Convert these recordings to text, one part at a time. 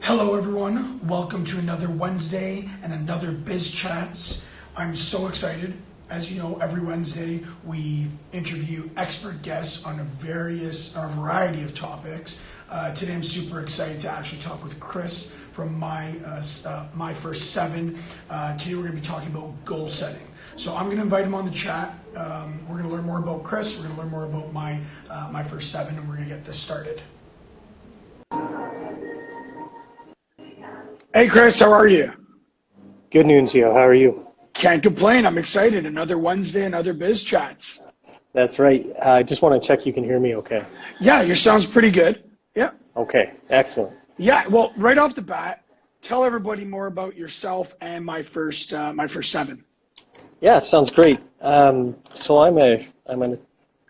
Hello everyone, welcome to another Wednesday and another Biz Chats. I'm so excited. As you know, every Wednesday we interview expert guests on a variety of topics. Today I'm super excited to actually talk with Chris from My First Seven. Today we're going to be talking about goal setting. So I'm going to invite him on the chat. We're going to learn more about Chris, we're going to learn more about My First Seven, and we're going to get this started. Hey Chris, how are you? Good news, Gio. How are you? Can't complain. I'm excited. Another Wednesday, another Biz Chats. That's right. I just want to check you can hear me okay. Yeah, your sound's pretty good. Yeah. Okay, excellent. Yeah, well, right off the bat, tell everybody more about yourself and My First Seven. Yeah, sounds great. So I'm a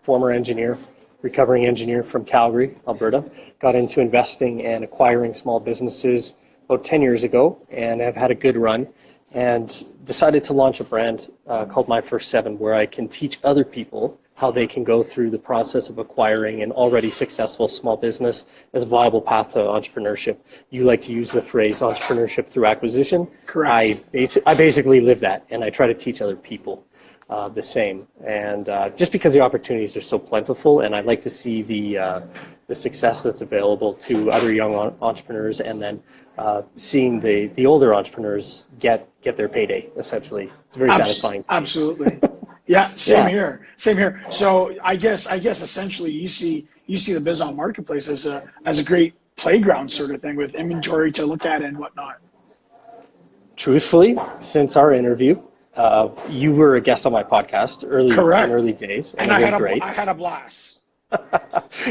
former engineer, recovering engineer from Calgary, Alberta. Got into investing and acquiring small businesses about 10 years ago, and have had a good run, and decided to launch a brand called My First Seven, where I can teach other people how they can go through the process of acquiring an already successful small business as a viable path to entrepreneurship. You like to use the phrase entrepreneurship through acquisition. Correct. I basically live that, and I try to teach other people the same. And just because the opportunities are so plentiful, and I like to see the success that's available to other young entrepreneurs, and then seeing the older entrepreneurs get their payday, essentially. It's very satisfying. Absolutely. Yeah, same here. So I guess essentially you see the biz on marketplace as a great playground sort of thing with inventory to look at and whatnot. Truthfully, since our interview, you were a guest on my podcast in early days, and I had a blast.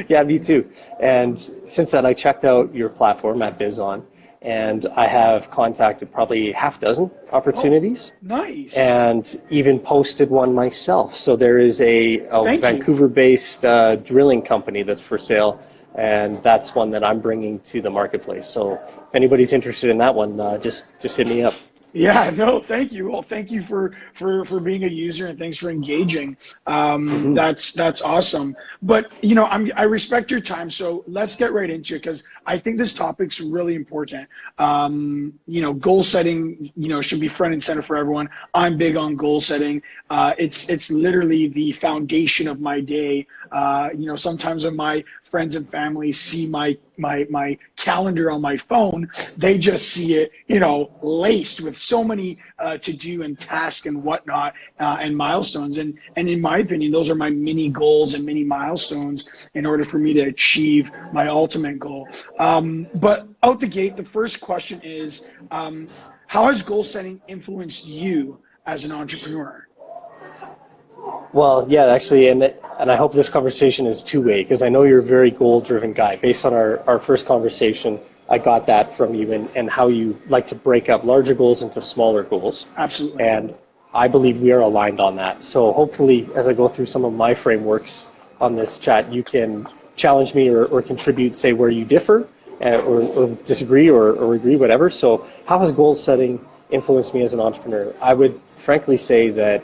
Yeah, me too. And since then, I checked out your platform at BizOn, and I have contacted probably half dozen opportunities. Oh, nice. And even posted one myself. So there is a Vancouver-based drilling company that's for sale, and that's one that I'm bringing to the marketplace. So if anybody's interested in that one, just hit me up. Yeah, no, thank you. Well, thank you for being a user, and thanks for engaging. That's awesome. But I respect your time, so let's get right into it, because I think this topic's really important. Goal setting, should be front and center for everyone. I'm big on goal setting. It's literally the foundation of my day. Sometimes when my friends and family see my calendar on my phone, they just see it, laced with so many to do and tasks and whatnot and milestones. And in my opinion, those are my mini goals and mini milestones in order for me to achieve my ultimate goal. But out the gate, the first question is, how has goal setting influenced you as an entrepreneur? Well, yeah, actually, and I hope this conversation is two-way, because I know you're a very goal-driven guy. Based on our first conversation, I got that from you, and how you like to break up larger goals into smaller goals. Absolutely. And I believe we are aligned on that. So hopefully, as I go through some of my frameworks on this chat, you can challenge me or contribute, say where you differ, or disagree, or agree, whatever. So how has goal setting influenced me as an entrepreneur? I would frankly say that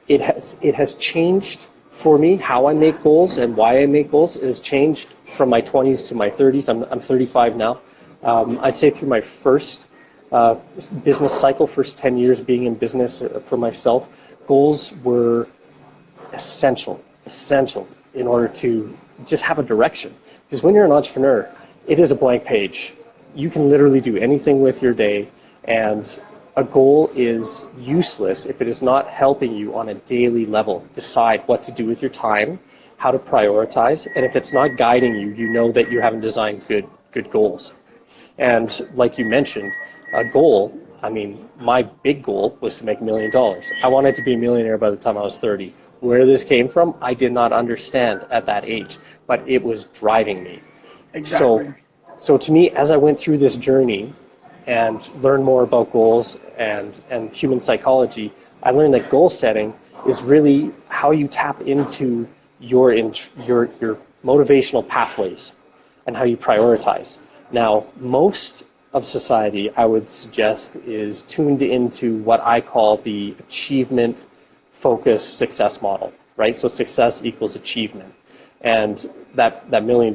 it has changed for me how I make goals and why I make goals. It has changed from my 20s to my 30s. I'm 35 now. I'd say through my first business cycle, first 10 years being in business for myself, goals were essential in order to just have a direction. Because when you're an entrepreneur, it is a blank page. You can literally do anything with your day, and a goal is useless if it is not helping you on a daily level decide what to do with your time, how to prioritize, and if it's not guiding you, you know that you haven't designed good goals. And like you mentioned, a goal, my big goal was to make $1 million. I wanted to be a millionaire by the time I was 30. Where this came from, I did not understand at that age, but it was driving me. Exactly. So to me, as I went through this journey and learned more about goals and human psychology, I learned that goal setting is really how you tap into your motivational pathways and how you prioritize. Now, most of society, I would suggest, is tuned into what I call the achievement-focused success model, right? So success equals achievement. And that $1 million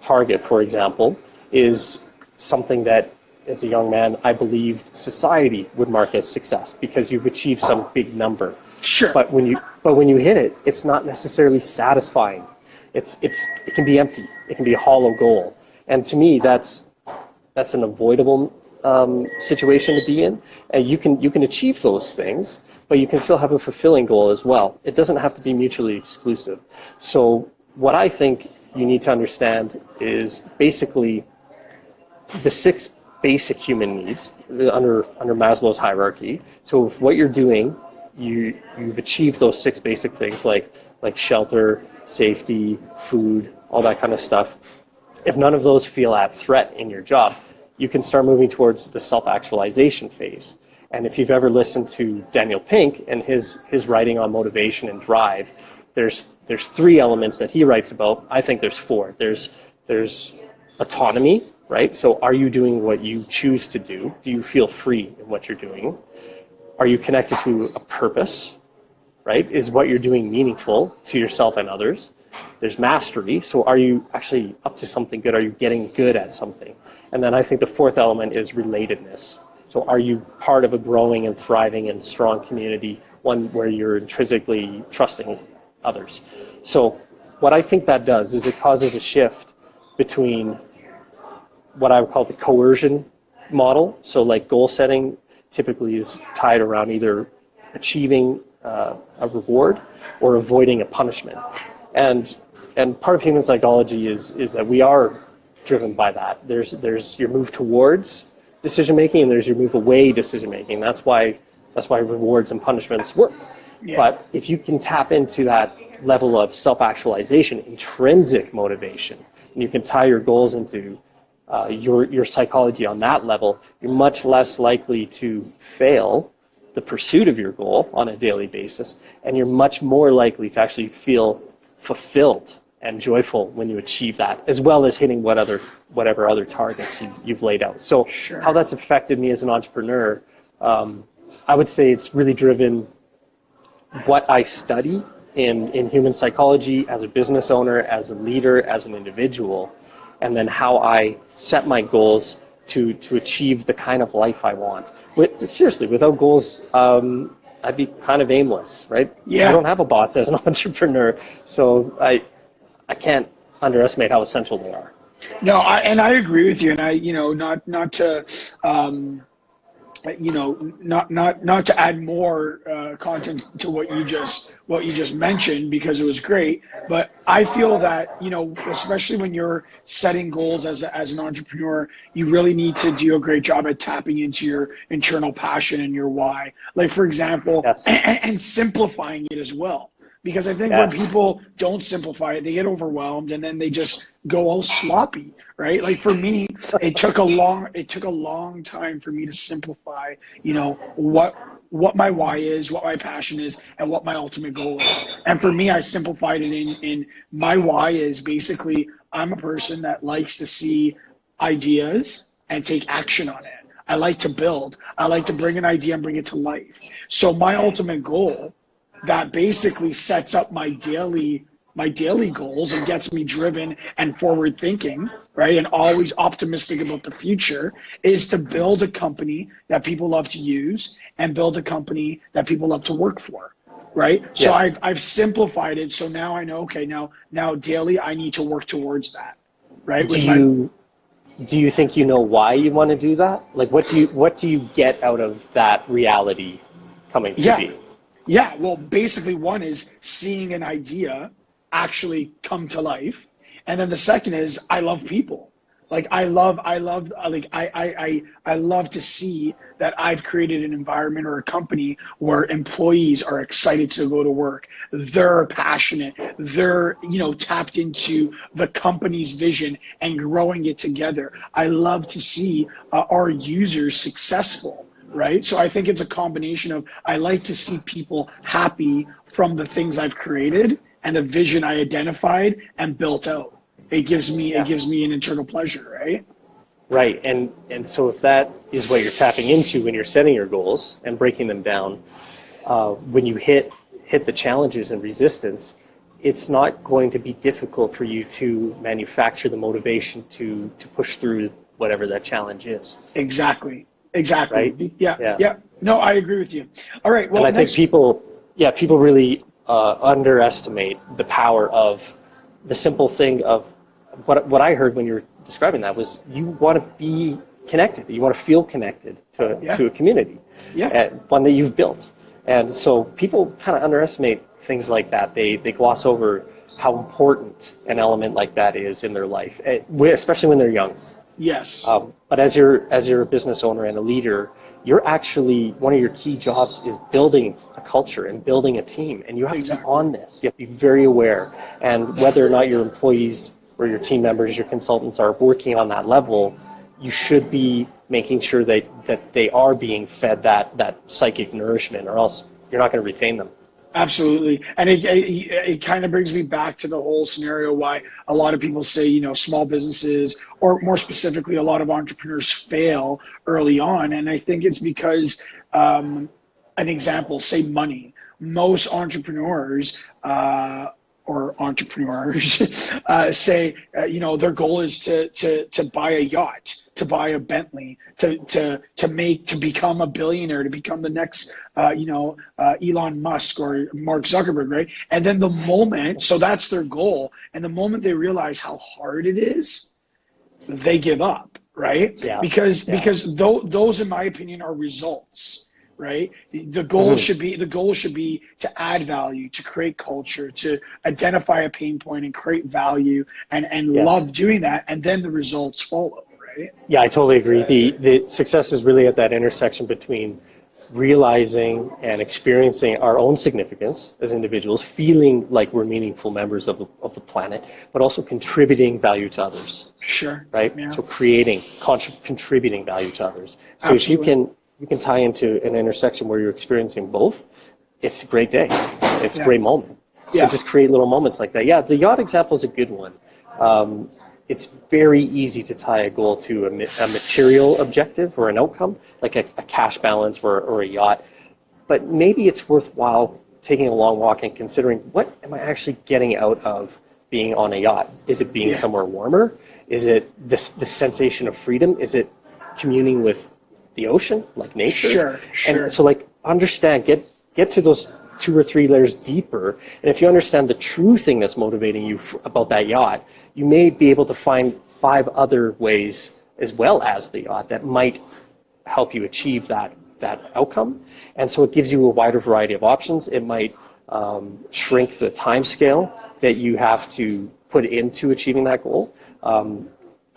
target, for example, is something that, as a young man, I believed society would mark as success because you've achieved some big number. Sure. But when you hit it, it's not necessarily satisfying. It can be empty. It can be a hollow goal. And to me, that's an avoidable situation to be in. And you can achieve those things, but you can still have a fulfilling goal as well. It doesn't have to be mutually exclusive. So what I think you need to understand is basically the 6 basic human needs under Maslow's hierarchy. So if what you're doing, you've achieved those 6 basic things like shelter, safety, food, all that kind of stuff. If none of those feel at threat in your job, you can start moving towards the self-actualization phase. And if you've ever listened to Daniel Pink and his writing on motivation and drive, there's 3 elements that he writes about. I think there's 4. There's autonomy, right? So are you doing what you choose to do? Do you feel free in what you're doing? Are you connected to a purpose, right? Is what you're doing meaningful to yourself and others? There's mastery. So are you actually up to something good? Are you getting good at something? And then I think the 4th element is relatedness. So are you part of a growing and thriving and strong community, one where you're intrinsically trusting others? So what I think that does is it causes a shift between what I would call the coercion model. So like goal setting typically is tied around either achieving a reward or avoiding a punishment. And part of human psychology is that we are driven by that. There's your move towards decision making and there's your move away decision making. That's why rewards and punishments work. Yeah. But if you can tap into that level of self-actualization, intrinsic motivation, and you can tie your goals into your psychology on that level, you're much less likely to fail the pursuit of your goal on a daily basis, and you're much more likely to actually feel fulfilled and joyful when you achieve that, as well as hitting whatever other targets you've laid out. So sure. How that's affected me as an entrepreneur, I would say it's really driven what I study in human psychology as a business owner, as a leader, as an individual, and then how I set my goals to achieve the kind of life I want. Seriously, without goals, I'd be kind of aimless, right? Yeah. I don't have a boss as an entrepreneur, so I can't underestimate how essential they are. No, I agree with you, and not to not to add more content to what you just mentioned, because it was great, but I feel that especially when you're setting goals as an entrepreneur, you really need to do a great job at tapping into your internal passion and your why. Like, for example, yes. and simplifying it as well. Because I think when people don't simplify it, they get overwhelmed and then they just go all sloppy, right? Like for me, it took a long time for me to simplify, what my why is, what my passion is, and what my ultimate goal is. And for me, I simplified it in my why is basically I'm a person that likes to see ideas and take action on it. I like to build. I like to bring an idea and bring it to life. So my ultimate goal that basically sets up my daily goals and gets me driven and forward thinking, right? And always optimistic about the future is to build a company that people love to use and build a company that people love to work for, right? Yes. So I've simplified it. So now I know, okay, now daily I need to work towards that, right? Do you think you know why you want to do that? Like what do you get out of that reality coming to be? Yeah, well, basically one is seeing an idea actually come to life. And then the second is I love people. Like I love to see that I've created an environment or a company where employees are excited to go to work. They're passionate. They're, tapped into the company's vision and growing it together. I love to see our users successful. Right? So I think it's a combination of I like to see people happy from the things I've created and the vision I identified and built out. It gives me an internal pleasure, right? Right. And so if that is what you're tapping into when you're setting your goals and breaking them down, when you hit the challenges and resistance, it's not going to be difficult for you to manufacture the motivation to push through whatever that challenge is. Exactly. Right? Yeah. No, I agree with you. All right. Well, and I think people really underestimate the power of the simple thing of what I heard when you were describing that was you want to be connected. You want to feel connected to a community, one that you've built. And so people kind of underestimate things like that. They gloss over how important an element like that is in their life, especially when they're young. Yes. But as you're a business owner and a leader, you're actually, one of your key jobs is building a culture and building a team. And you have to be on this. You have to be very aware. And whether or not your employees or your team members, your consultants are working on that level, you should be making sure that they are being fed that psychic nourishment, or else you're not going to retain them. Absolutely. And it kind of brings me back to the whole scenario why a lot of people say, you know, small businesses, or more specifically, a lot of entrepreneurs fail early on. And I think it's because, an example, say money. Most entrepreneurs, say, you know, their goal is to buy a yacht, to buy a Bentley, to become a billionaire, to become the next, Elon Musk or Mark Zuckerberg, right? And then so that's their goal. And the moment they realize how hard it is, they give up, right? Yeah. Because those, in my opinion, are results. Right. The goal should be to add value, to create culture, to identify a pain point and create value, and love doing that, and then the results follow. Right. Yeah, I totally agree. The success is really at that intersection between realizing and experiencing our own significance as individuals, feeling like we're meaningful members of the planet, but also contributing value to others. Sure. Right. Yeah. So contributing value to others. So Absolutely. if you can tie into an intersection where you're experiencing both, it's a great day. It's a great moment. So just create little moments like that. Yeah, the yacht example is a good one. It's very easy to tie a goal to a material objective or an outcome, like a cash balance or a yacht. But maybe it's worthwhile taking a long walk and considering, what am I actually getting out of being on a yacht? Is it being somewhere warmer? Is it this sensation of freedom? Is it communing with the ocean, like nature? Sure. And so, like, understand, get to those 2 or 3 layers deeper. And if you understand the true thing that's motivating you about that yacht, you may be able to find 5 other ways as well as the yacht that might help you achieve that outcome. And so it gives you a wider variety of options. It might shrink the time scale that you have to put into achieving that goal.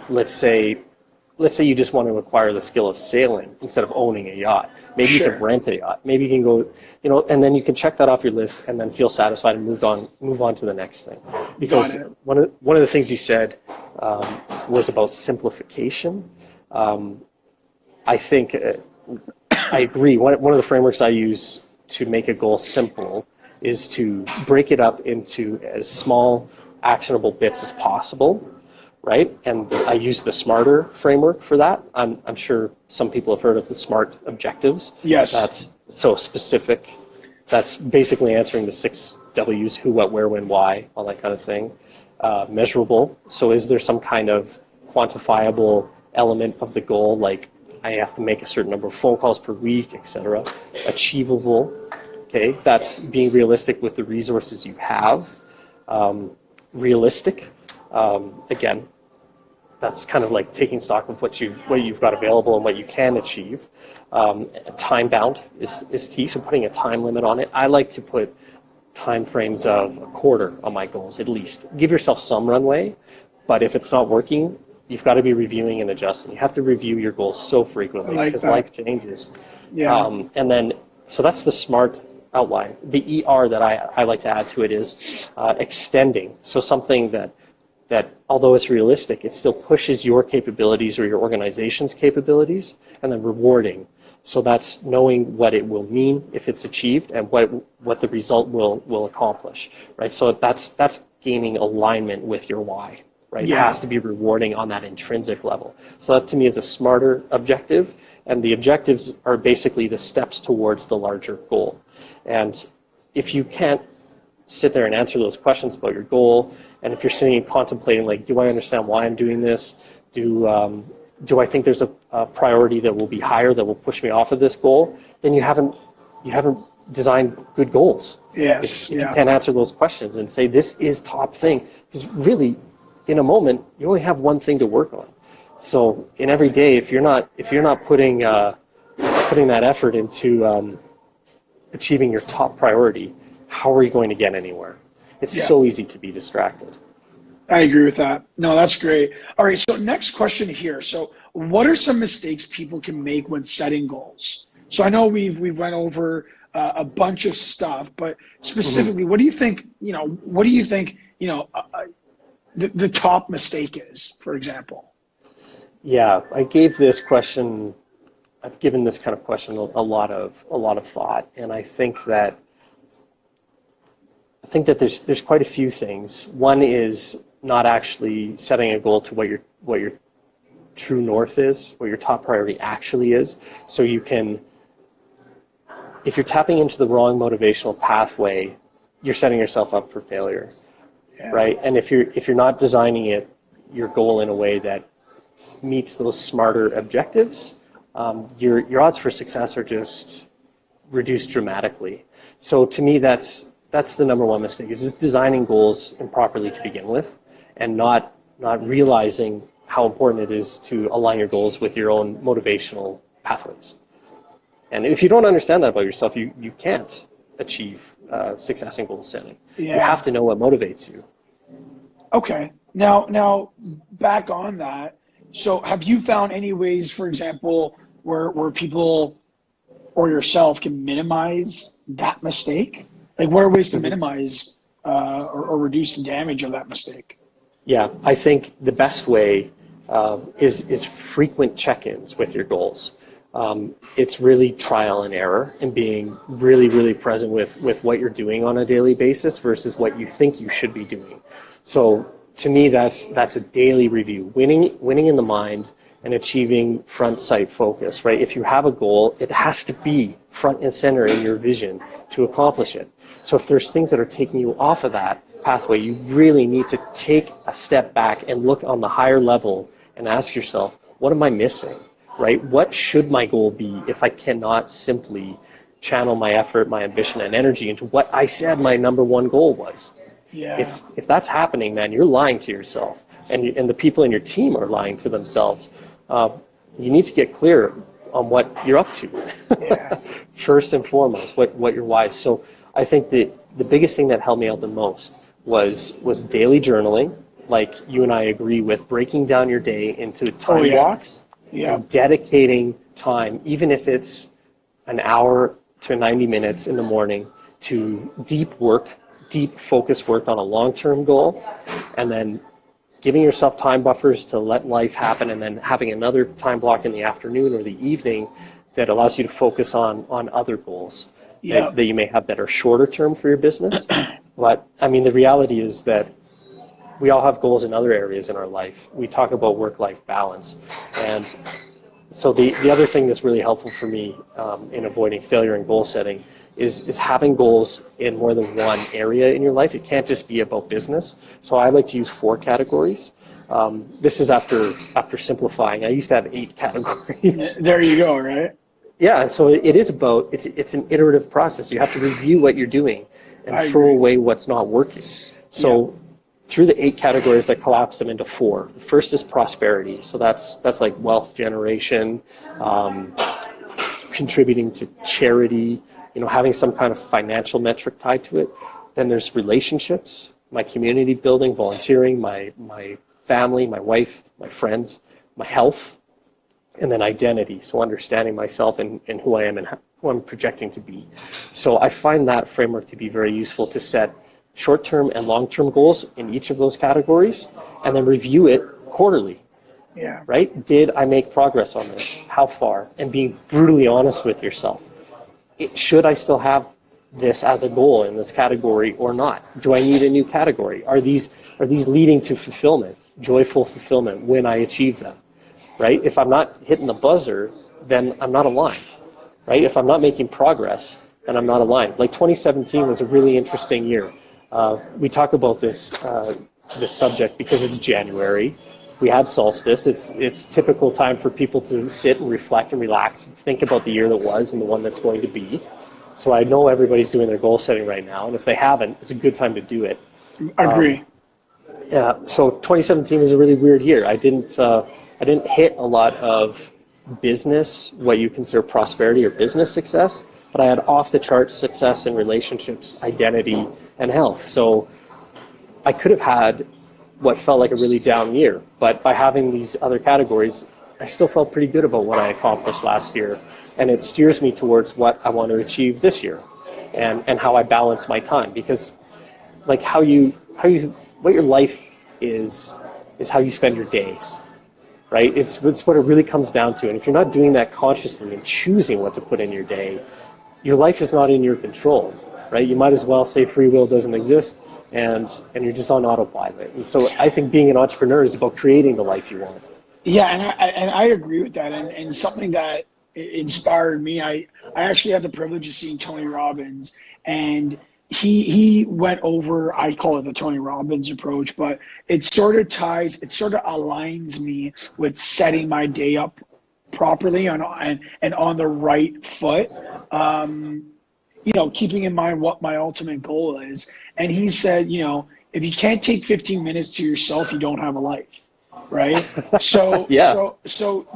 Let's say you just want to acquire the skill of sailing instead of owning a yacht. Maybe you can rent a yacht. Maybe you can go, and then you can check that off your list and then feel satisfied and move on to the next thing. Because one of the things you said was about simplification. I think I agree. One of the frameworks I use to make a goal simple is to break it up into as small, actionable bits as possible. Right, and I use the SMARTer framework for that. I'm sure some people have heard of the SMART objectives. Yes. That's so specific. That's basically answering the 6 W's: who, what, where, when, why, all that kind of thing. Measurable. So is there some kind of quantifiable element of the goal, like I have to make a certain number of phone calls per week, etc. Achievable. Okay, that's being realistic with the resources you have. Realistic. Again, that's kind of like taking stock of what you've got available and what you can achieve. Time bound is key, so putting a time limit on it. I like to put time frames of a quarter on my goals, at least. Give yourself some runway, but if it's not working, you've got to be reviewing and adjusting. You have to review your goals so frequently because life changes. Yeah. And then, so that's the SMART outline. The ER that I like to add to it is extending. So something that although it's realistic, it still pushes your capabilities or your organization's capabilities, and then rewarding. So that's knowing what it will mean if it's achieved and what the result will accomplish, right? So that's gaining alignment with your why, right? Yeah. It has to be rewarding on that intrinsic level. So that to me is a SMARTer objective, and the objectives are basically the steps towards the larger goal. And if you can't sit there and answer those questions about your goal. And if you're sitting and contemplating, like, do I understand why I'm doing this? Do I think there's a priority that will be higher that will push me off of this goal? Then you haven't designed good goals. Yes. If you can't answer those questions and say this is top thing, because really, in a moment, you only have one thing to work on. So in every day, if you're not putting that effort into achieving your top priority, how are you going to get anywhere? It's so easy to be distracted. I agree with that. No, that's great. All right, so next question here. So what are some mistakes people can make when setting goals? So I know we've went over a bunch of stuff, but specifically, what do you think, the top mistake is, for example? Yeah, I've given this kind of question a lot of thought, and I think that there's quite a few things. One is not actually setting a goal to what your true north is, what your top priority actually is. So you can, if you're tapping into the wrong motivational pathway, you're setting yourself up for failure, right? And if you're not designing your goal in a way that meets those smarter objectives, your odds for success are just reduced dramatically. So to me, that's the number one mistake, is just designing goals improperly to begin with, and not realizing how important it is to align your goals with your own motivational pathways. And if you don't understand that about yourself, you can't achieve success in goal setting. You have to know what motivates you. Okay. Now back on that. So have you found any ways, for example, where people or yourself can minimize that mistake? Like, what are ways to minimize or reduce the damage of that mistake? Yeah, I think the best way is frequent check-ins with your goals. It's really trial and error, and being really, really present with what you're doing on a daily basis versus what you think you should be doing. So to me, that's a daily review. Winning in the mind and achieving front sight focus, right? If you have a goal, it has to be front and center in your vision to accomplish it. So if there's things that are taking you off of that pathway, you really need to take a step back and look on the higher level and ask yourself, what am I missing, right? What should my goal be if I cannot simply channel my effort, my ambition, and energy into what I said my number one goal was? Yeah. If that's happening, man, you're lying to yourself, and the people in your team are lying to themselves. You need to get clear on what you're up to. Yeah. First and foremost, what your why is. So I think the biggest thing that helped me out the most was daily journaling, like you and I agree with, breaking down your day into time blocks, and dedicating time, even if it's an hour to 90 minutes in the morning, to deep focus work on a long-term goal, and then giving yourself time buffers to let life happen, and then having another time block in the afternoon or the evening that allows you to focus on other goals that you may have that are shorter term for your business. But I mean, the reality is that we all have goals in other areas in our life. We talk about work-life balance. And so the other thing that's really helpful for me in avoiding failure in goal setting is having goals in more than one area in your life. It can't just be about business. So I like to use 4 categories. This is after simplifying. I used to have 8 categories. There you go, right? Yeah, so it is about, it's an iterative process. You have to review what you're doing and throw away what's not working. So through the 8 categories, I collapse them into 4. The first is prosperity. So that's like wealth generation, contributing to charity, having some kind of financial metric tied to it. Then there's relationships, my community building, volunteering, my family, my wife, my friends, my health, and then identity. So understanding myself and who I am and who I'm projecting to be. So I find that framework to be very useful to set short-term and long-term goals in each of those categories, and then review it quarterly. Yeah. Right? Did I make progress on this? How far? And being brutally honest with yourself. Should I still have this as a goal in this category or not? Do I need a new category? Are these leading to fulfillment, joyful fulfillment when I achieve them? Right? If I'm not hitting the buzzer, then I'm not aligned. Right? If I'm not making progress, then I'm not aligned. Like 2017 was a really interesting year. We talk about this subject because it's January. We had solstice. It's typical time for people to sit and reflect and relax and think about the year that was and the one that's going to be. So I know everybody's doing their goal setting right now, and if they haven't, it's a good time to do it. Agree. Yeah. So 2017 was a really weird year. I didn't hit a lot of business, what you consider prosperity or business success, but I had off the charts success in relationships, identity, and health. So I could have had what felt like a really down year, but by having these other categories, I still felt pretty good about what I accomplished last year, and it steers me towards what I want to achieve this year, and how I balance my time. Because, like, what your life is how you spend your days, right? It's what it really comes down to. And if you're not doing that consciously and choosing what to put in your day, your life is not in your control, right? You might as well say free will doesn't exist, and you're just on autopilot. And so I think being an entrepreneur is about creating the life you want. Yeah, and I agree with that. And something that inspired me, I actually had the privilege of seeing Tony Robbins, and he went over, I call it the Tony Robbins approach, but it sort of aligns me with setting my day up properly and on the right foot. Keeping in mind what my ultimate goal is. And he said, if you can't take 15 minutes to yourself, you don't have a life, right? So, yeah. so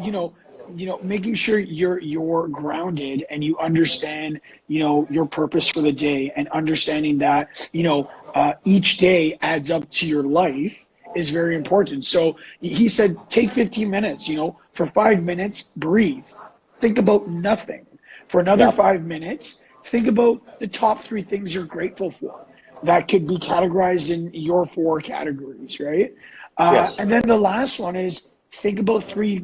making sure you're grounded and you understand, your purpose for the day, and understanding that, each day adds up to your life is very important. So he said, take 15 minutes, for 5 minutes, breathe, think about nothing. For another 5 minutes, think about the top 3 things you're grateful for. That could be categorized in your 4 categories, right? Yes. And then the last one is think about three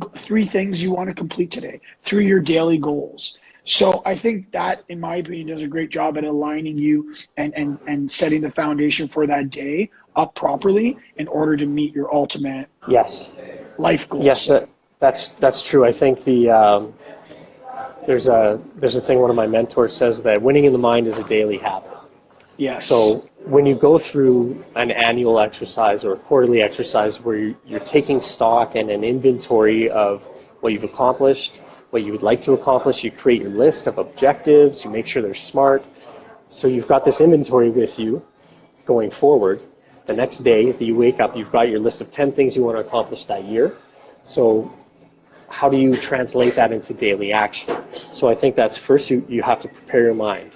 things you want to complete today, 3 your daily goals. So I think that, in my opinion, does a great job at aligning you and setting the foundation for that day up properly in order to meet your ultimate life goals. Yes, that's true. I think there's a thing one of my mentors says, that winning in the mind is a daily habit. Yes. So when you go through an annual exercise or a quarterly exercise where you're taking stock and an inventory of what you've accomplished, what you would like to accomplish, you create your list of objectives, you make sure they're smart. So you've got this inventory with you going forward. The next day that you wake up, you've got your list of 10 things you want to accomplish that year. So how do you translate that into daily action? So I think that's first you have to prepare your mind.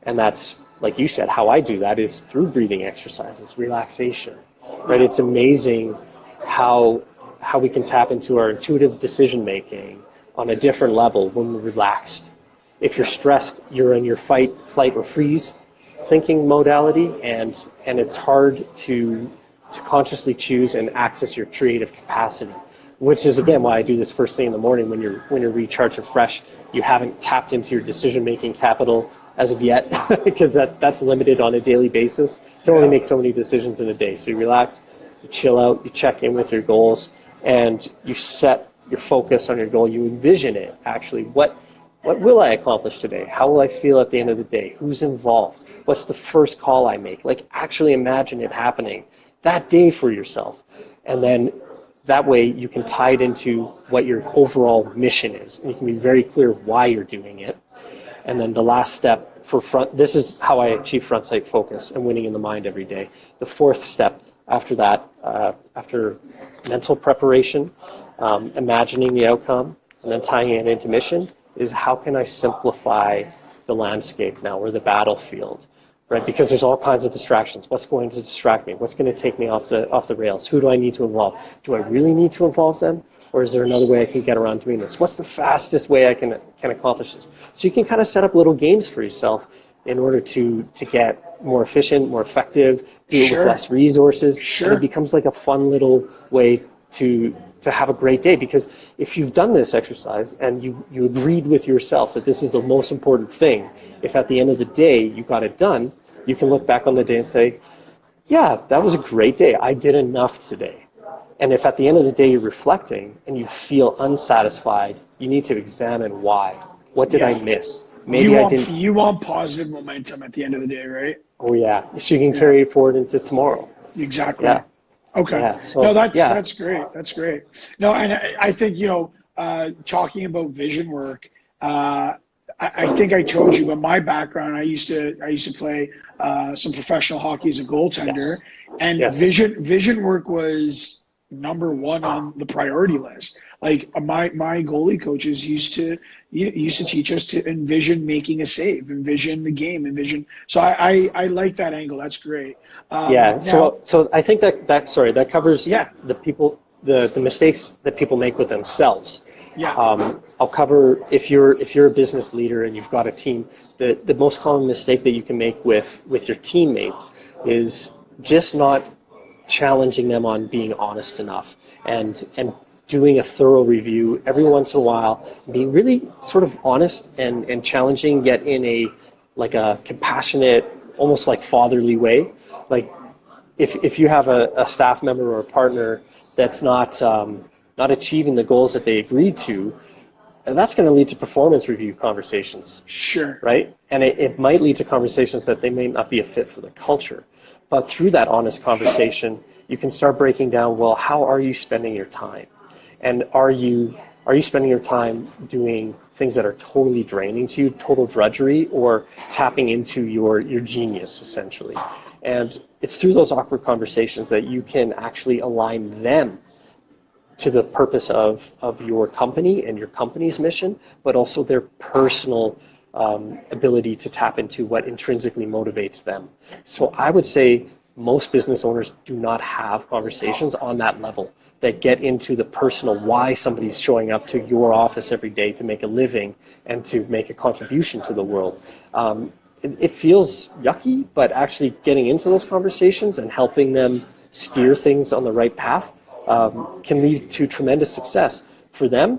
And that's, like you said, how I do that is through breathing exercises, relaxation, right? It's amazing how we can tap into our intuitive decision making on a different level when we're relaxed. If you're stressed, you're in your fight, flight, or freeze thinking modality, and it's hard to consciously choose and access your creative capacity, which is, again, why I do this first thing in the morning when you're recharged and fresh. You haven't tapped into your decision-making capital as of yet, because that's limited on a daily basis. You can only make so many decisions in a day. So you relax, you chill out, you check in with your goals, and you set your focus on your goal. You envision it, actually. What will I accomplish today? How will I feel at the end of the day? Who's involved? What's the first call I make? Like, actually imagine it happening that day for yourself. And then that way you can tie it into what your overall mission is. And you can be very clear why you're doing it. And then the last step this is how I achieve front sight focus and winning in the mind every day. The 4th step after that, after mental preparation, imagining the outcome, and then tying it into mission, is how can I simplify the landscape now, or the battlefield, right? Because there's all kinds of distractions. What's going to distract me? What's going to take me off the rails? Who do I need to involve? Do I really need to involve them? Or is there another way I can get around doing this? What's the fastest way I can accomplish this? So you can kind of set up little games for yourself in order to get more efficient, more effective, do it with less resources. And it becomes like a fun little way to have a great day. Because if you've done this exercise and you agreed with yourself that this is the most important thing, if at the end of the day you got it done, you can look back on the day and say, yeah, that was a great day. I did enough today. And if at the end of the day you're reflecting and you feel unsatisfied, you need to examine why. What did I miss? Maybe I didn't. You want positive momentum at the end of the day, right? Oh yeah, so you can carry it forward into tomorrow. Exactly. Yeah. Okay. Yeah. No, So that's great. That's great. No, and I think, talking about vision work, I think I told you, but my background, I used to play some professional hockey as a goaltender, yes, and yes. vision work was number one on the priority list. Like my goalie coaches used to teach us to envision making a save, envision the game, envision. So I like that angle. That's great. Yeah, Now, so I think that covers yeah, the mistakes that people make with themselves. yeah, I'll cover if you're a business leader and you've got a team, the most common mistake that you can make with your teammates is just not challenging them on being honest enough and doing a thorough review every once in a while, being really sort of honest and challenging, yet in a compassionate, almost like fatherly way. Like if you have a staff member or a partner that's not achieving the goals that they agreed to, and that's going to lead to performance review conversations, sure, right? And it might lead to conversations that they may not be a fit for the culture. But through that honest conversation, you can start breaking down, well, how are you spending your time? And are you spending your time doing things that are totally draining to you, total drudgery, or tapping into your genius, essentially? And it's through those awkward conversations that you can actually align them to the purpose of your company and your company's mission, but also their personal ability to tap into what intrinsically motivates them. So I would say most business owners do not have conversations on that level that get into the personal why somebody's showing up to your office every day to make a living and to make a contribution to the world. It feels yucky, but actually getting into those conversations and helping them steer things on the right path can lead to tremendous success for them,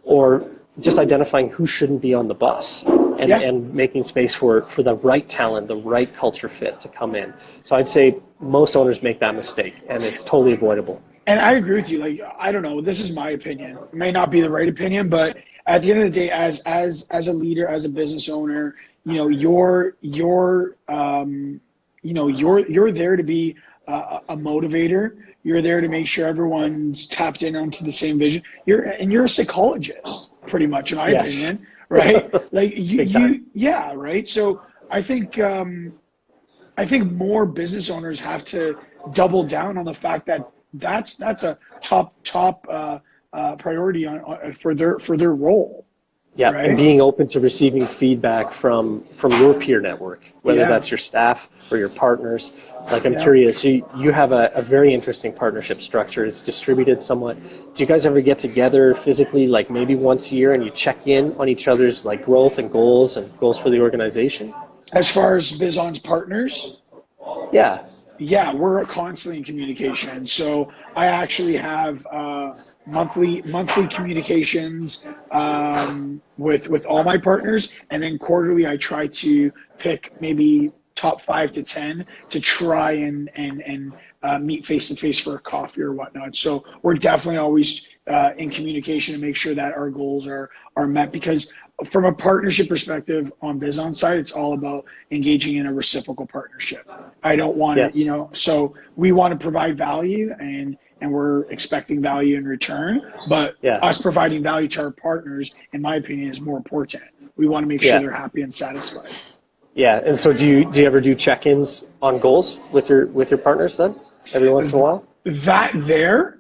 or just identifying who shouldn't be on the bus yeah. and making space for the right talent, the right culture fit to come in. So I'd say most owners make that mistake, and it's totally avoidable. And I agree with you. Like, I don't know, this is my opinion. It may not be the right opinion, but at the end of the day, as a leader, as a business owner, you're there to be a motivator. You're there to make sure everyone's tapped in onto the same vision. You're a psychologist, pretty much, in my opinion, right? Like yeah, right. So I think more business owners have to double down on the fact that that's a top priority for their role. Yeah, Right? and being open to receiving feedback from your peer network, whether that's your staff or your partners. Like, I'm curious, you have a very interesting partnership structure. It's distributed somewhat. Do you guys ever get together physically, like maybe once a year, and you check in on each other's like growth and goals for the organization? As far as BizOn's partners, Yeah, we're constantly in communication. So I actually have monthly communications with all my partners, and then quarterly I try to pick maybe top 5 to 10 to try and meet face to face for a coffee or whatnot. So we're definitely always in communication to make sure that our goals are met, because from a partnership perspective on BizOn side, it's all about engaging in a reciprocal partnership. I don't want to, so we want to provide value and we're expecting value in return, but us providing value to our partners, in my opinion, is more important. We want to make sure they're happy and satisfied. Yeah, and so do you ever do check-ins on goals with your partners then, every once in a while? That there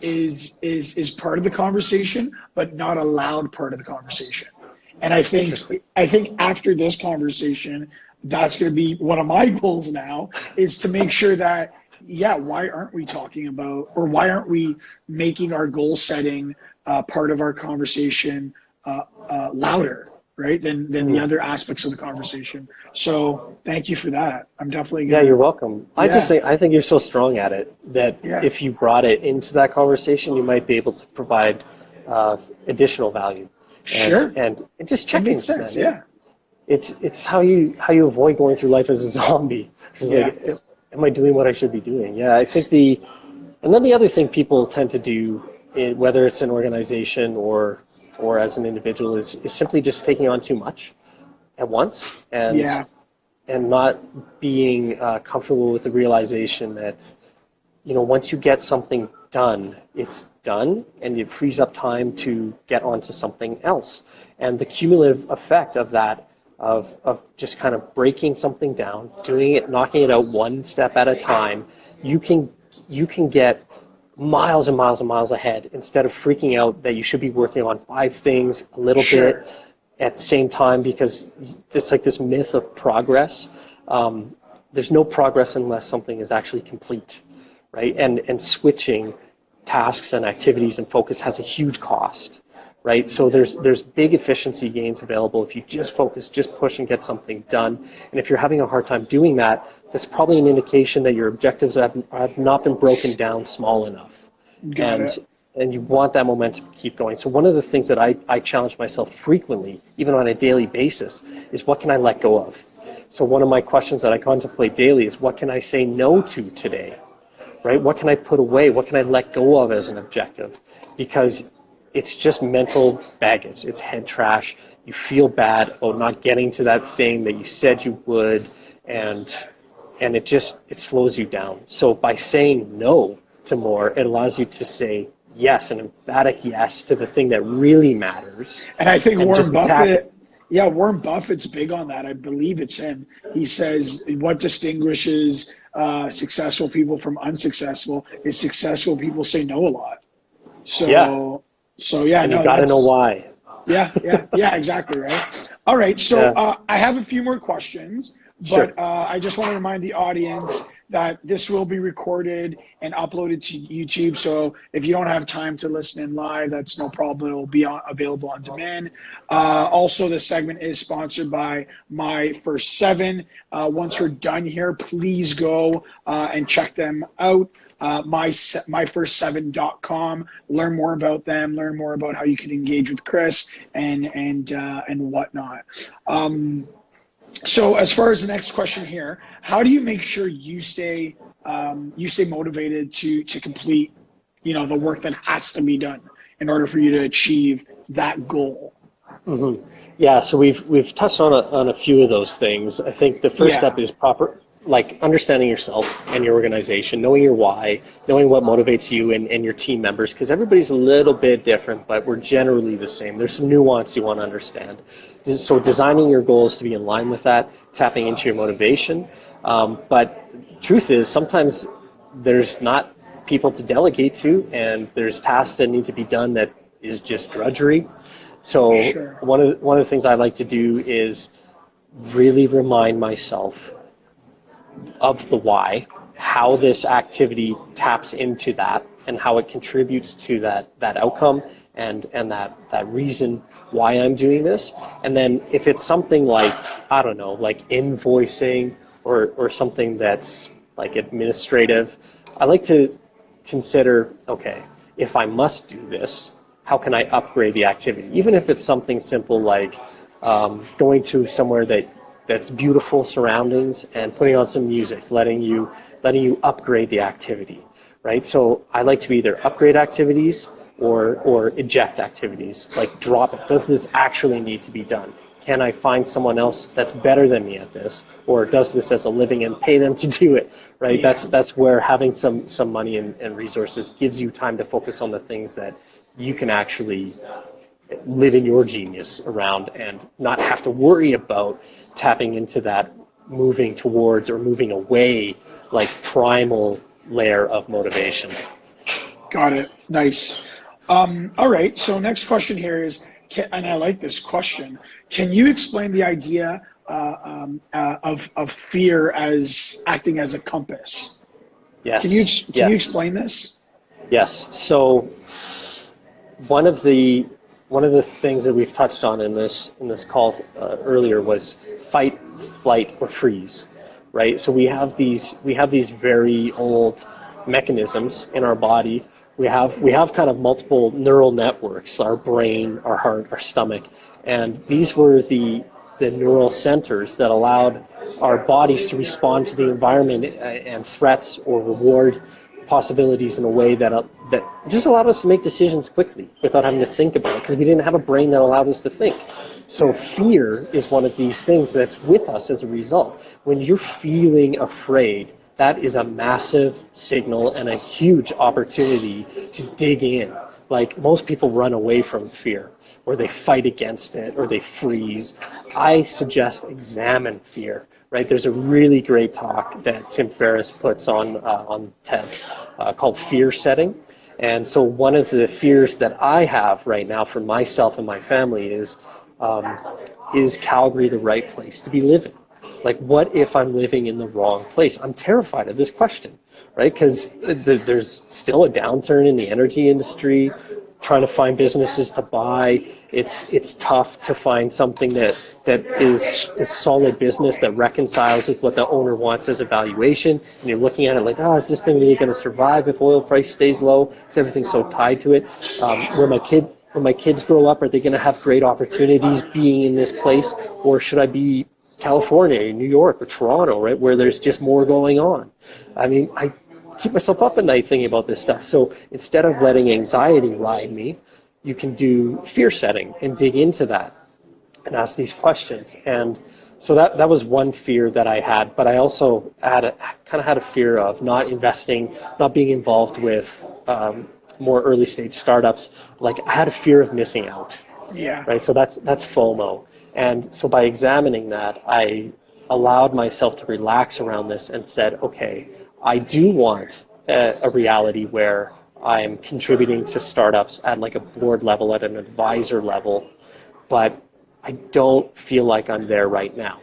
is part of the conversation, but not a loud part of the conversation. And I think after this conversation, that's going to be one of my goals now, is to make sure that, why aren't we talking about, or why aren't we making our goal setting part of our conversation louder, right, than the other aspects of the conversation. So thank you for that. I'm definitely gonna, you're welcome. I think you're so strong at it that if you brought it into that conversation, you might be able to provide additional value. And just check-ins, man. Yeah. It's how you avoid going through life as a zombie. Like, am I doing what I should be doing? Yeah, I think and then the other thing people tend to do, whether it's an organization or as an individual, is simply just taking on too much at once. And not being comfortable with the realization that, once you get something done, it's done, and it frees up time to get onto something else. And the cumulative effect of that, of just kind of breaking something down, doing it, knocking it out one step at a time, you can get miles and miles and miles ahead instead of freaking out that you should be working on 5 things a little bit at the same time, because it's like this myth of progress. There's no progress unless something is actually complete, right? And switching tasks and activities and focus has a huge cost, right? So there's big efficiency gains available if you just focus, just push and get something done. And if you're having a hard time doing that, that's probably an indication that your objectives have not been broken down small enough. And you want that momentum to keep going. So one of the things that I challenge myself frequently, even on a daily basis, is what can I let go of? So one of my questions that I contemplate daily is, what can I say no to today? Right? What can I put away? What can I let go of as an objective? Because it's just mental baggage. It's head trash. You feel bad about not getting to that thing that you said you would, and it slows you down. So by saying no to more, it allows you to say yes, an emphatic yes to the thing that really matters. And I think Warren Buffett's big on that. I believe it's him. He says what distinguishes successful people from unsuccessful is successful people say no a lot. So and you got to know why. Yeah, exactly, right. All right, so I have a few more questions, but I just want to remind the audience that this will be recorded and uploaded to YouTube. So if you don't have time to listen in live, that's no problem. It will be available on demand. Also, this segment is sponsored by My First 7. Once we're done here, please go and check them out. myfirst7.com. Learn more about them. Learn more about how you can engage with Chris and whatnot. So as far as the next question here, how do you make sure you stay motivated to complete, the work that has to be done in order for you to achieve that goal? Mm-hmm. Yeah, so we've touched on a few of those things. I think the first step is understanding yourself and your organization, knowing your why, knowing what motivates you and your team members, because everybody's a little bit different, but we're generally the same. There's some nuance you want to understand. So designing your goals to be in line with that, tapping into your motivation. But truth is, sometimes there's not people to delegate to, and there's tasks that need to be done that is just drudgery. So one of the things I like to do is really remind myself of the why, how this activity taps into that, and how it contributes to that outcome and that reason why I'm doing this. And then if it's something like, I don't know, like invoicing or something that's like administrative, I like to consider, okay, if I must do this, how can I upgrade the activity? Even if it's something simple like going to somewhere that's beautiful surroundings and putting on some music, letting you upgrade the activity, right? So I like to either upgrade activities or eject activities, like drop it. Does this actually need to be done? Can I find someone else that's better than me at this, or does this as a living and pay them to do it, right? Yeah. That's where having some money and resources gives you time to focus on the things that you can actually live in your genius around and not have to worry about tapping into that moving towards or moving away, like primal layer of motivation. Got it. Nice. All right. So next question here is, and I like this question, can you explain the idea of fear as acting as a compass? Yes. Can you explain this? Yes. So one of the things that we've touched on in this call earlier was fight, flight, or freeze, right? So we have these very old mechanisms in our body. We have kind of multiple neural networks, our brain, our heart, our stomach, and these were the neural centers that allowed our bodies to respond to the environment and threats or reward possibilities in a way that just allowed us to make decisions quickly without having to think about it, because we didn't have a brain that allowed us to think. So fear is one of these things that's with us as a result. When you're feeling afraid, that is a massive signal and a huge opportunity to dig in. Like, most people run away from fear, or they fight against it, or they freeze. I suggest examine fear, right? There's a really great talk that Tim Ferriss puts on TED called Fear Setting. And so one of the fears that I have right now for myself and my family is Calgary the right place to be living? Like, what if I'm living in the wrong place? I'm terrified of this question, right? Because there's still a downturn in the energy industry, trying to find businesses to buy. It's tough to find something that is solid business that reconciles with what the owner wants as a valuation. And you're looking at it like, is this thing really going to survive if oil price stays low? Because everything's so tied to it. When my kids grow up, are they going to have great opportunities being in this place? Or should I be California, New York, or Toronto, right, where there's just more going on? I mean, I keep myself up at night thinking about this stuff. So instead of letting anxiety ride me, you can do fear setting and dig into that and ask these questions. And so that was one fear that I had, but I also had a fear of not investing, not being involved with more early stage startups. Like, I had a fear of missing out. Yeah. Right. So that's FOMO. And so by examining that, I allowed myself to relax around this and said, okay, I do want a reality where I'm contributing to startups at like a board level, at an advisor level, but I don't feel like I'm there right now.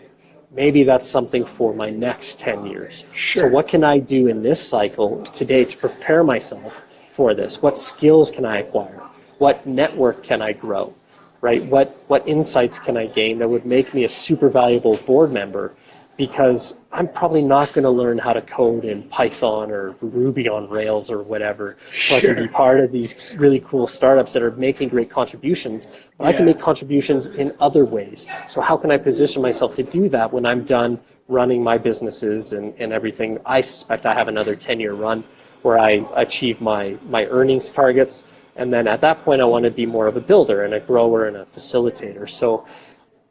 Maybe that's something for my next 10 years. Sure. So what can I do in this cycle today to prepare myself for this? What skills can I acquire? What network can I grow? Right? What insights can I gain that would make me a super valuable board member? Because I'm probably not going to learn how to code in Python or Ruby on Rails or whatever. So Sure. I can be part of these really cool startups that are making great contributions. But I can make contributions in other ways. So how can I position myself to do that when I'm done running my businesses and everything? I suspect I have another 10-year run where I achieve my earnings targets. And then at that point, I want to be more of a builder and a grower and a facilitator. So,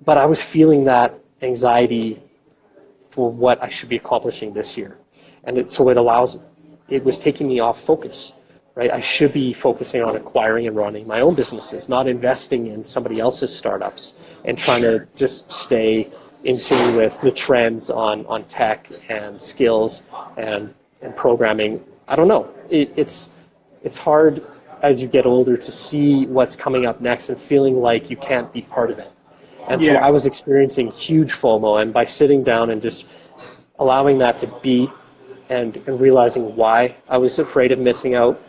but I was feeling that anxiety for what I should be accomplishing this year. And it was taking me off focus, right? I should be focusing on acquiring and running my own businesses, not investing in somebody else's startups and trying to just stay in tune with the trends on tech and skills and programming. I don't know. It's hard as you get older to see what's coming up next and feeling like you can't be part of it. And so I was experiencing huge FOMO, and by sitting down and just allowing that to be and realizing why I was afraid of missing out,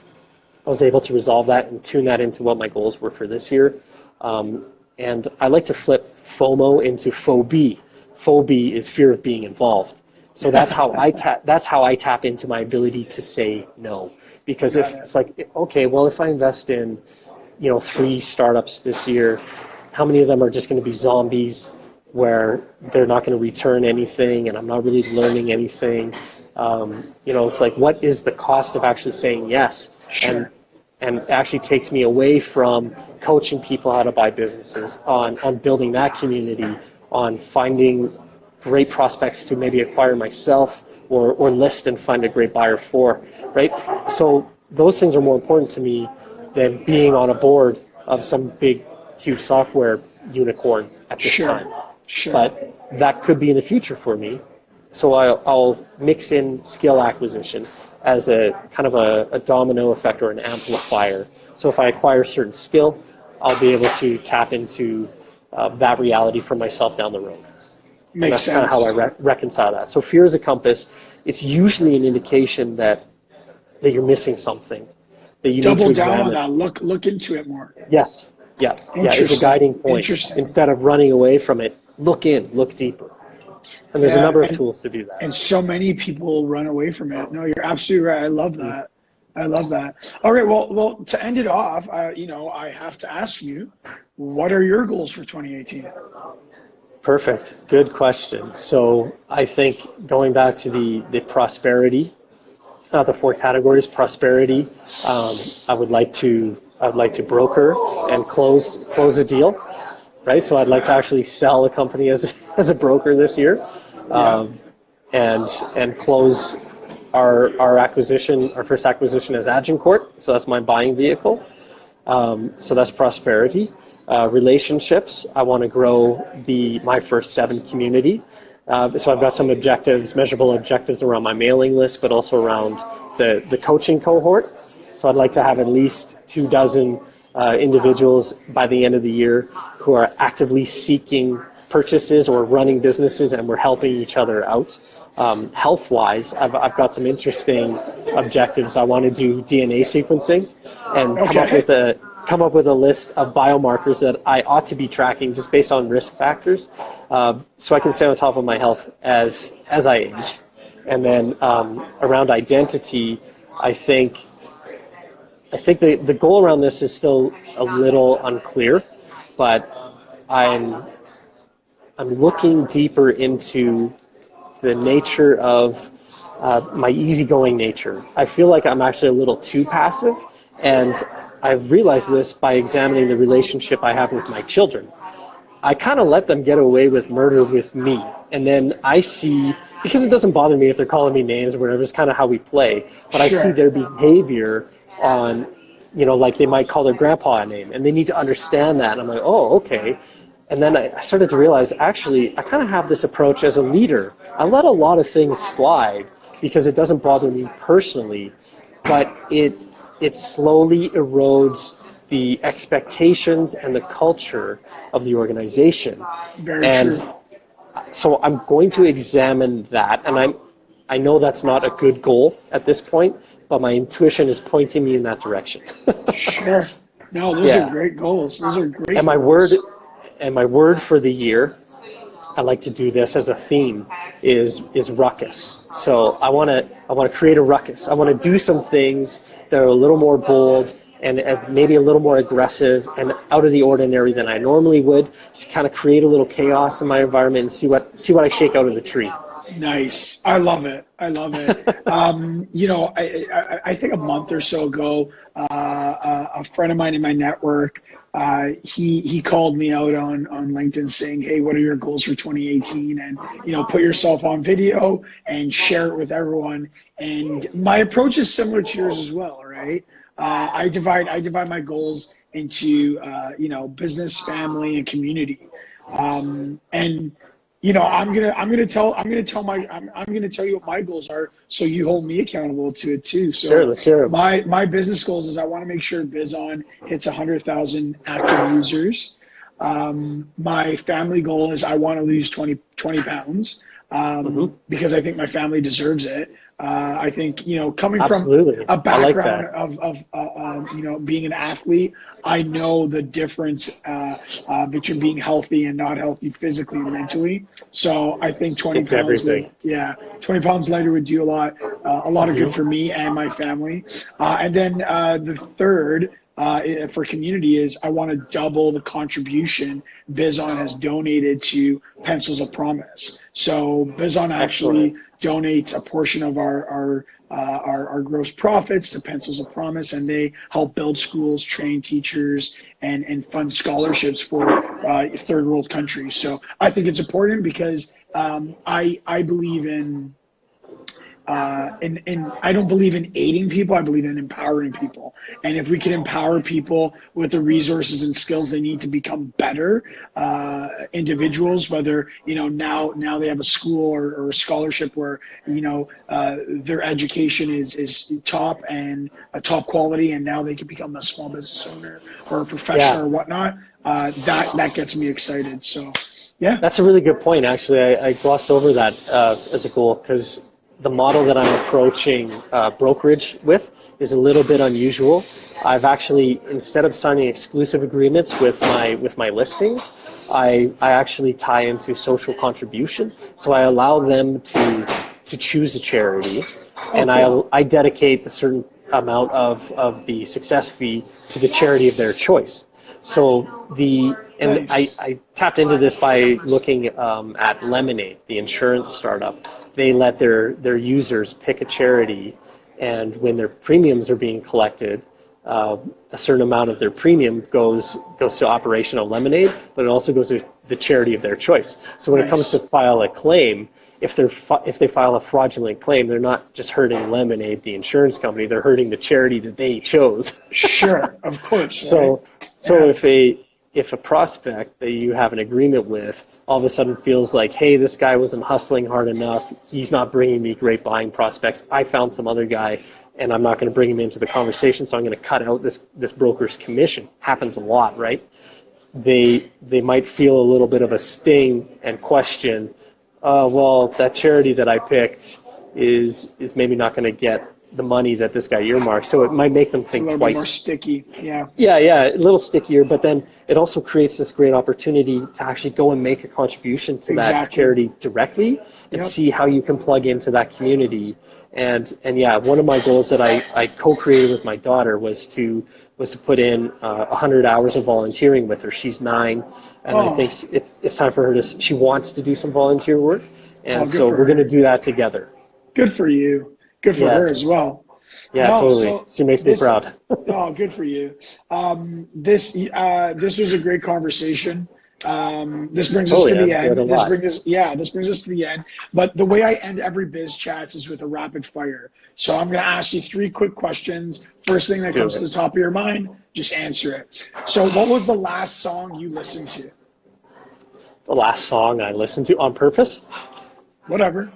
I was able to resolve that and tune that into what my goals were for this year. And I like to flip FOMO into phobie. Phobie is fear of being involved. So that's how I tap into my ability to say no. Because if it's like, okay, well, if I invest in, 3 startups this year, how many of them are just going to be zombies where they're not going to return anything and I'm not really learning anything? It's like, what is the cost of actually saying yes? Sure. And actually takes me away from coaching people how to buy businesses, on building that community, on finding great prospects to maybe acquire myself or list and find a great buyer for, right? So those things are more important to me than being on a board of some big, huge software unicorn at this time. Sure. But that could be in the future for me. So I'll mix in skill acquisition as a kind of a domino effect or an amplifier. So if I acquire a certain skill, I'll be able to tap into that reality for myself down the road. And that's kind of how I reconcile that. So fear is a compass. It's usually an indication that you're missing something, that you need to examine. Double down on that. Look into it more. Yes. Yeah. It's a guiding point. Instead of running away from it, look in, look deeper. And there's a number of tools to do that. And so many people run away from it. No, you're absolutely right. I love that. I love that. All right. Well, to end it off, I have to ask you, what are your goals for 2018? Perfect. Good question. So I think going back to the prosperity, the 4 categories, prosperity, I would like to broker and close a deal. right? So I'd like to actually sell a company as a broker this year, and close our acquisition, our first acquisition as Agincourt. So that's my buying vehicle. So that's prosperity. Relationships, I want to grow my first 7 community. So I've got some objectives, measurable objectives around my mailing list, but also around the coaching cohort. So I'd like to have at least 24 individuals by the end of the year who are actively seeking purchases or running businesses, and we're helping each other out. Health-wise, I've got some interesting objectives. I want to do DNA sequencing and come up with a list of biomarkers that I ought to be tracking just based on risk factors, so I can stay on top of my health as I age. And then around identity, I think the goal around this is still a little unclear, but I'm looking deeper into the nature of my easygoing nature. I feel like I'm actually a little too passive, and I've realized this by examining the relationship I have with my children. I kind of let them get away with murder with me, and then I see, because it doesn't bother me if they're calling me names or whatever, it's kind of how we play, but I see their behavior on, like they might call their grandpa a name, and they need to understand that, and I'm like, oh, okay. And then I started to realize, actually, I kind of have this approach as a leader. I let a lot of things slide because it doesn't bother me personally, but it slowly erodes the expectations and the culture of the organization. Very true. So I'm going to examine that, and I know that's not a good goal at this point, but my intuition is pointing me in that direction. Sure. No, those are great goals. Those are great. And my word for the year, I like to do this as a theme, is ruckus. So I want to create a ruckus. I want to do some things that are a little more bold and maybe a little more aggressive and out of the ordinary than I normally would. Just kind of create a little chaos in my environment and see what I shake out of the tree. Nice. I love it. I think a month or so ago, a friend of mine in my network, he called me out on LinkedIn saying, hey, what are your goals for 2018? And, put yourself on video and share it with everyone. And my approach is similar to yours as well, right? I divide my goals into, business, family, and community. I'm gonna tell you what my goals are, so you hold me accountable to it too. So sure, let's hear it. My business goals is I want to make sure BizOn hits 100,000 active users. My family goal is I want to lose 20 pounds because I think my family deserves it. I think, coming Absolutely. from a background of being an athlete, I know the difference between being healthy and not healthy physically and mentally. So I think 20 pounds lighter would do a lot of good for me and my family. And then the third for community is I want to double the contribution BizOn has donated to Pencils of Promise. So BizOn actually donates a portion of our gross profits to Pencils of Promise, and they help build schools, train teachers, and fund scholarships for third world countries. So I think it's important because I believe in I don't believe in aiding people. I believe in empowering people. And if we can empower people with the resources and skills they need to become better individuals, whether, now they have a school or a scholarship where, their education is top and a top quality, and now they can become a small business owner or a professional or whatnot, that gets me excited. So, yeah. That's a really good point, actually. I glossed over that as a goal because the model that I'm approaching brokerage with is a little bit unusual. I've actually, instead of signing exclusive agreements with my listings, I actually tie into social contribution. So I allow them to choose a charity, and I dedicate a certain amount of the success fee to the charity of their choice. So I tapped into this by looking at Lemonade, the insurance startup. They let their users pick a charity, and when their premiums are being collected, a certain amount of their premium goes to Operational Lemonade, but it also goes to the charity of their choice. So when it comes to file a claim, if they file a fraudulent claim, they're not just hurting Lemonade, the insurance company, they're hurting the charity that they chose. Sure, of course. So if a prospect that you have an agreement with all of a sudden feels like, hey, this guy wasn't hustling hard enough, he's not bringing me great buying prospects, I found some other guy and I'm not going to bring him into the conversation, so I'm going to cut out this broker's commission. Happens a lot, right? They might feel a little bit of a sting and question, well, that charity that I picked is maybe not going to get the money that this guy earmarked, so it might make them think twice. A little bit more sticky, yeah. Yeah, a little stickier, but then it also creates this great opportunity to actually go and make a contribution to that charity directly and see how you can plug into that community. And yeah, one of my goals that I co-created with my daughter was to put in 100 hours of volunteering with her. She's 9, and I think it's time for her to. She wants to do some volunteer work, and so we're going to do that together. Good for you. Good for her as well. Yeah, totally. She makes me proud. Oh, good for you. This was a great conversation. This brings us to the end. This brings us to the end. But the way I end every Biz Chats is with a rapid fire. So I'm going to ask you 3 quick questions. First thing that comes to the top of your mind, just answer it. So what was the last song you listened to? The last song I listened to on purpose? Whatever.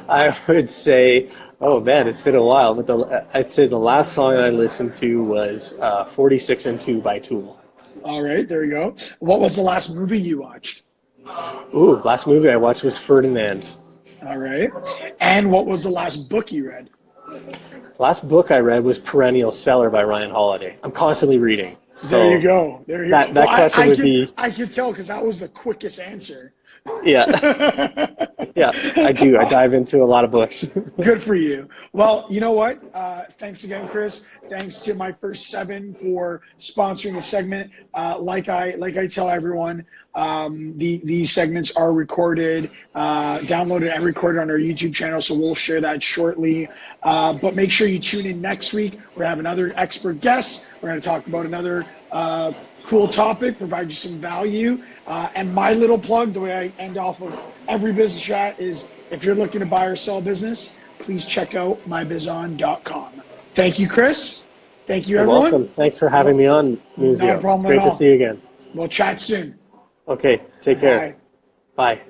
I would say, oh man, it's been a while, but I'd say the last song I listened to was 46 and 2 by Tool. All right, there you go. What was the last movie you watched? Ooh, last movie I watched was Ferdinand. All right. And what was the last book you read? Last book I read was Perennial Seller by Ryan Holiday. I'm constantly reading. So there you go. There you go. That question would be... I could tell because that was the quickest answer. Yeah. Yeah, I do. I dive into a lot of books. Good for you. Well, you know what? Thanks again, Chris. Thanks to My First 7 for sponsoring the segment. Like I tell everyone, these segments are recorded, downloaded and recorded on our YouTube channel, so we'll share that shortly. But make sure you tune in next week. We're going to have another expert guest. We're going to talk about another cool topic, provide you some value. And my little plug, the way I end off of every business chat is, if you're looking to buy or sell business, please check out mybizon.com. Thank you, Chris. Thank you, everyone. You're welcome. Thanks for having me on, Nuzio. No problem it's great to see you again. We'll chat soon. Okay, take care. Bye.